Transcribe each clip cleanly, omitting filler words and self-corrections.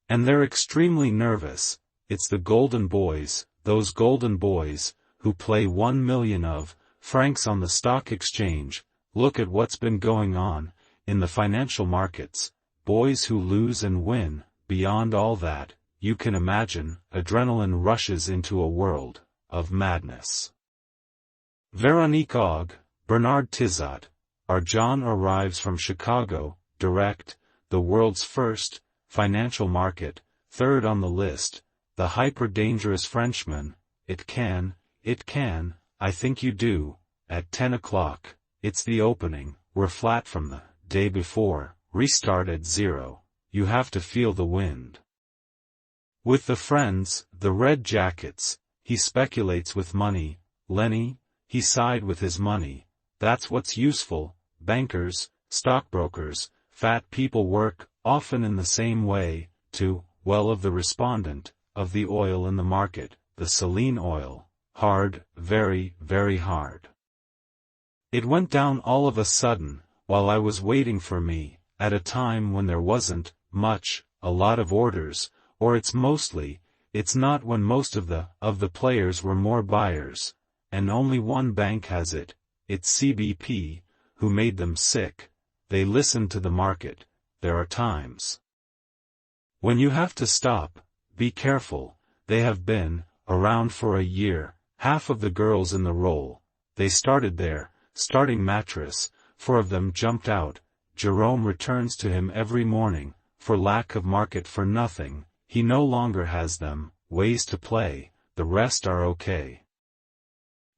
And they're extremely nervous. It's the golden boys, those golden boys, who play 1 million of francs on the stock exchange. Look at what's been going on in the financial markets. Boys who lose and win. Beyond all that, you can imagine, adrenaline rushes into a world of madness. Veronique Ogg, Bernard Tizot. Our John arrives from Chicago, direct, the world's first financial market, third on the list, the hyper-dangerous Frenchman. It can, I think you do. At 10 o'clock, it's the opening. We're flat from the day before, restart at 0. You have to feel the wind. With the friends, the red jackets, he speculates with money. Lenny, he sighed with his money. That's what's useful. Bankers, stockbrokers, fat people work, often in the same way, to, well, of the respondent, of the oil in the market, the saline oil, hard, very, very hard. It went down all of a sudden, while I was waiting for me, at a time when there wasn't much, a lot of orders, or it's not when most of the players were more buyers, and only one bank has it, it's CBP, who made them sick. They listen to the market. There are times when you have to stop. Be careful. They have been around for a year. Half of the girls in the roll, they started their starting mattress. 4 of them jumped out. Jerome returns to him every morning, for lack of market for nothing. He no longer has them, ways to play, the rest are okay.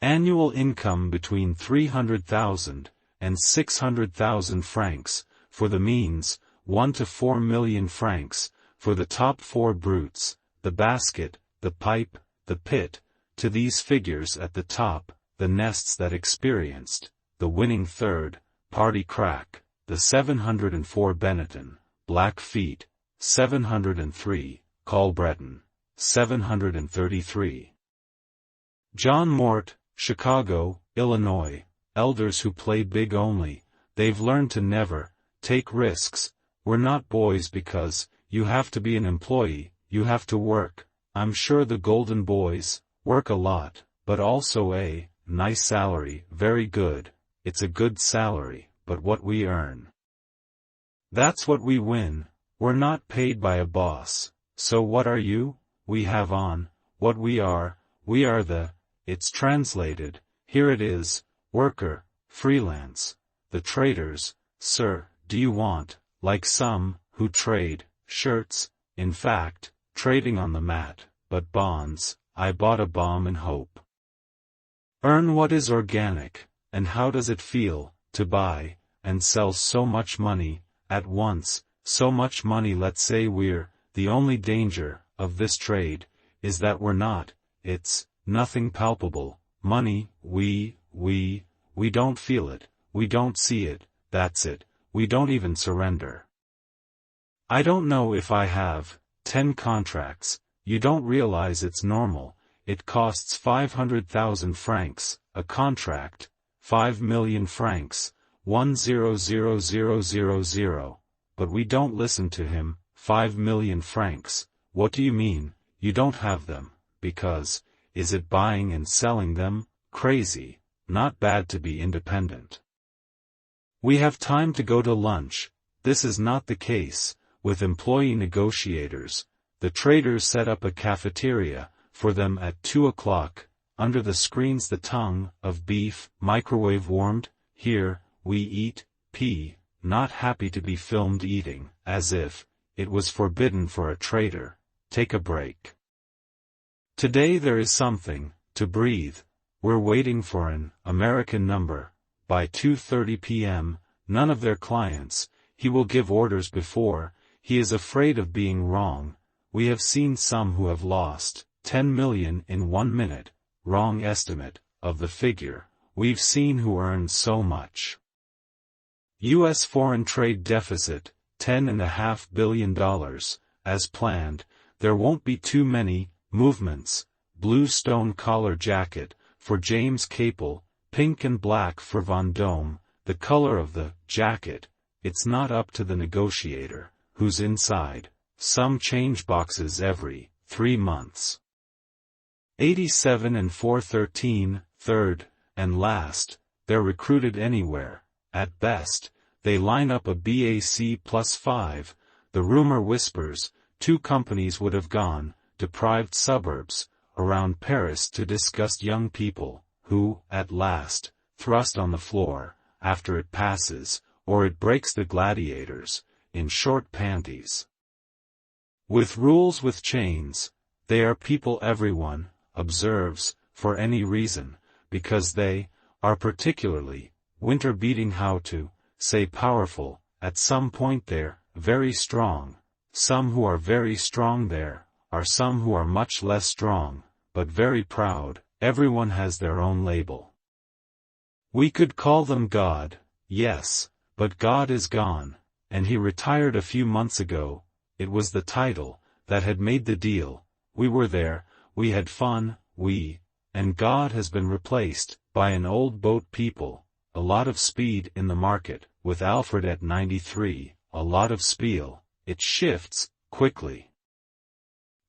Annual income between 300,000 and 600,000 francs, for the means, 1 to 4 million francs, for the top 4 brutes, the basket, the pipe, the pit, to these figures at the top, the nests that experienced, the winning third, party crack, the 704 Benetton, Black Feet, 703, Colbreton, 733. John Mort, Chicago, Illinois, elders who play big only, they've learned to never take risks. We're not boys because you have to be an employee, you have to work. I'm sure the golden boys work a lot, but also a nice salary. Very good, it's a good salary, but what we earn, that's what we win. We're not paid by a boss. So what are you? We have on what we are the, it's translated, here it is, worker, freelance. The traders, sir, do you want, like some, who trade, shirts, in fact, trading on the mat, but bonds. I bought a bomb in hope. Earn what is organic, and how does it feel, to buy, and sell so much money, at once, so much money? Let's say we're, the only danger, of this trade, is that we're not, it's, nothing palpable, money, we don't feel it, we don't see it, that's it, we don't even surrender. I don't know if I have 10 contracts, you don't realize it's normal, it costs 500,000 francs, a contract, 5 million francs, 1,000,000, but we don't listen to him. 5 million francs, what do you mean, you don't have them, because, is it buying and selling them? Crazy, not bad to be independent. We have time to go to lunch. This is not the case with employee negotiators. The traders set up a cafeteria for them at 2 o'clock, under the screens the tongue of beef, microwave warmed. Here, we eat, not happy to be filmed eating, as if it was forbidden for a trader. Take a break. Today there is something to breathe. We're waiting for an American number. By 2:30 p.m., none of their clients, he will give orders before, he is afraid of being wrong. We have seen some who have lost 10 million in 1 minute, wrong estimate of the figure. We've seen who earned so much. U.S. foreign trade deficit, $10.5 billion, as planned. There won't be too many movements. Blue stone collar jacket for James Capel, pink and black for Vendôme. The color of the jacket, it's not up to the negotiator, who's inside. some change boxes every 3 months. 87 and 413, third, and last, they're recruited anywhere. At best, they line up a BAC +5, the rumor whispers, 2 companies would have gone, deprived suburbs, around Paris to disgust young people, who, at last, thrust on the floor, after it passes, or it breaks the gladiators, in short panties. With rules with chains, they are people everyone observes, for any reason, because they are particularly winter-beating how to say powerful, at some point they're very strong, some who are very strong there are some who are much less strong, but very proud, everyone has their own label. We could call them God, yes, but God is gone, and he retired a few months ago. It was the title that had made the deal. We were there, we had fun, and God has been replaced by an old boat people, a lot of speed in the market, with Alfred at 93, a lot of spiel, it shifts quickly.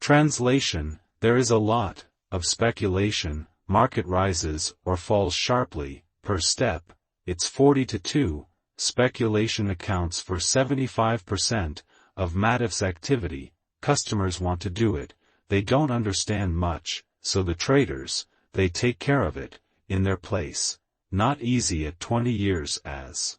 Translation, there is a lot of speculation, market rises or falls sharply, per step, it's 40-2, speculation accounts for 75% of Matif's activity, customers want to do it, they don't understand much, so the traders, they take care of it, in their place, not easy at 20 years as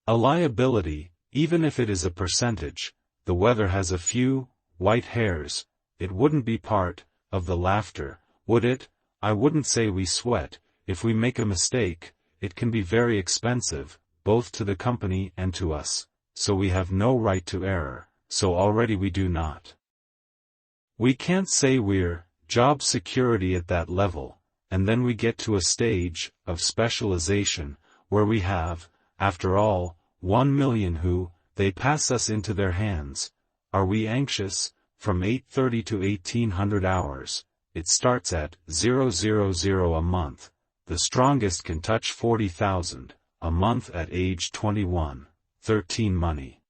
a liability, even if it is a percentage, the weather has a few white hairs, it wouldn't be part of the laughter, would it? I wouldn't say we sweat, if we make a mistake, it can be very expensive, both to the company and to us, so we have no right to error, so already we do not. We can't say we're job security at that level, and then we get to a stage of specialization, where we have, after all, 1 million who, they pass us into their hands. Are we anxious? From 830 to 1800 hours, it starts at 000 a month, the strongest can touch 40,000, a month at age 21, 13 money.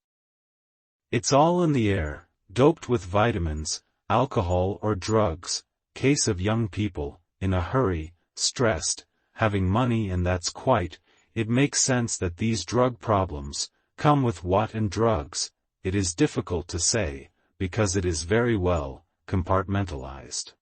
It's all in the air, doped with vitamins, alcohol or drugs, case of young people, in a hurry, stressed, having money, and that's quite, it makes sense that these drug problems come with what and drugs, it is difficult to say, because it is very well compartmentalized.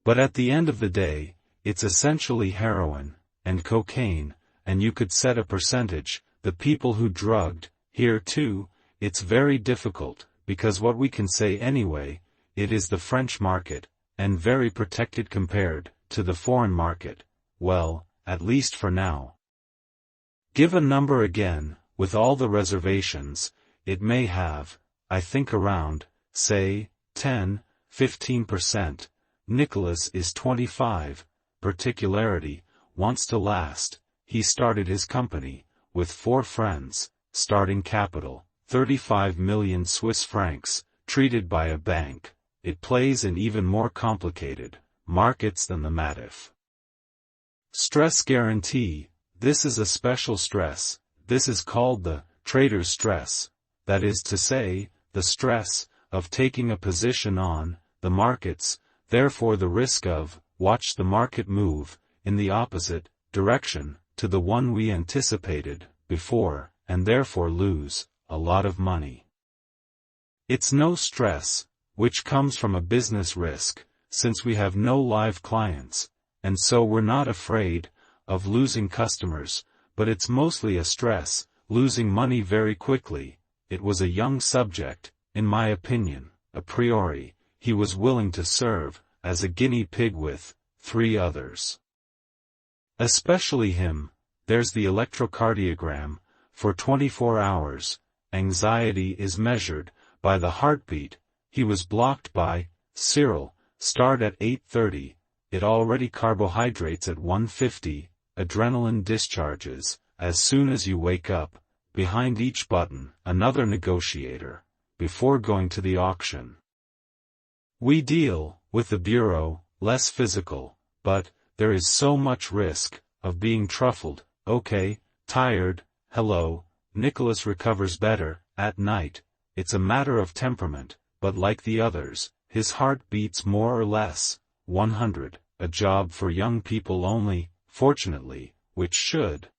But at the end of the day, it's essentially heroin and cocaine, and you could set a percentage, the people who drugged, here too, it's very difficult, because what we can say anyway, it is the French market, and very protected compared to the foreign market, well, at least for now. Give a number again, with all the reservations, it may have, I think around, say, 10-15%, Nicholas is 25, particularity, wants to last, he started his company, with 4 friends, starting capital, 35 million Swiss francs, treated by a bank, it plays in even more complicated markets than the Matif. Stress guarantee, this is a special stress, this is called the trader's stress, that is to say, the stress of taking a position on the markets, therefore the risk of, watch the market move, in the opposite direction, to the one we anticipated before, and therefore lose a lot of money. It's no stress, which comes from a business risk, since we have no live clients, and so we're not afraid of losing customers, but it's mostly a stress, losing money very quickly. It was a young subject, in my opinion, a priori, he was willing to serve as a guinea pig with 3 others. Especially him, there's the electrocardiogram, for 24 hours, anxiety is measured by the heartbeat, he was blocked by Cyril, start at 8:30, it already carbohydrates at 1:50, adrenaline discharges, as soon as you wake up, behind each button, another negotiator, before going to the auction. We deal with the bureau, less physical, but there is so much risk of being truffled. Okay, tired, hello, Nicholas recovers better, at night, it's a matter of temperament, but like the others, his heart beats more or less. 100, a job for young people only, fortunately, which should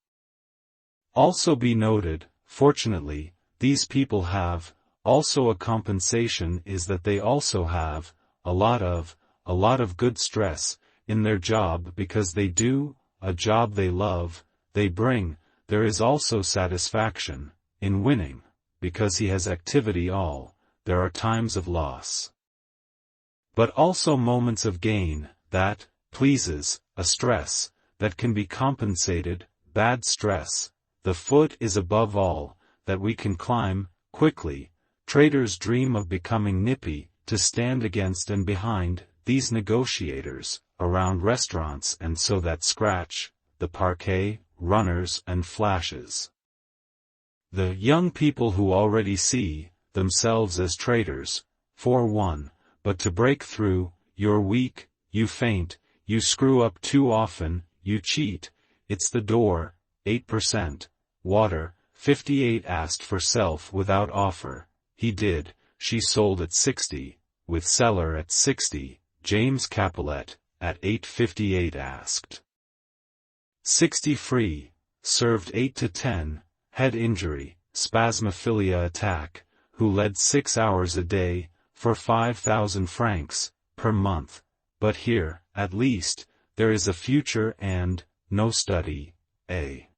also be noted. Fortunately, these people have, also a compensation is that they also have, a lot of good stress, in their job because they do, a job they love, they bring, there is also satisfaction, in winning, because he has activity there are times of loss. But also moments of gain, that, pleases, a stress, that can be compensated, bad stress, the foot is above all, that we can climb, quickly. Traders dream of becoming nippy, to stand against and behind, these negotiators, around restaurants and so that scratch, the parquet, runners and flashes. The young people who already see themselves as traders, 4-1, but to break through, you're weak, you faint, you screw up too often, you cheat, it's the door, 8%, water, 58 asked for self without offer, he did, she sold at 60, with seller at 60, James Capulet, at 8.58 asked. 60 free, served 8 to 10, head injury, spasmophilia attack, who led 6 hours a day, for 5,000 francs, per month, but here, at least, there is a future and, no study, a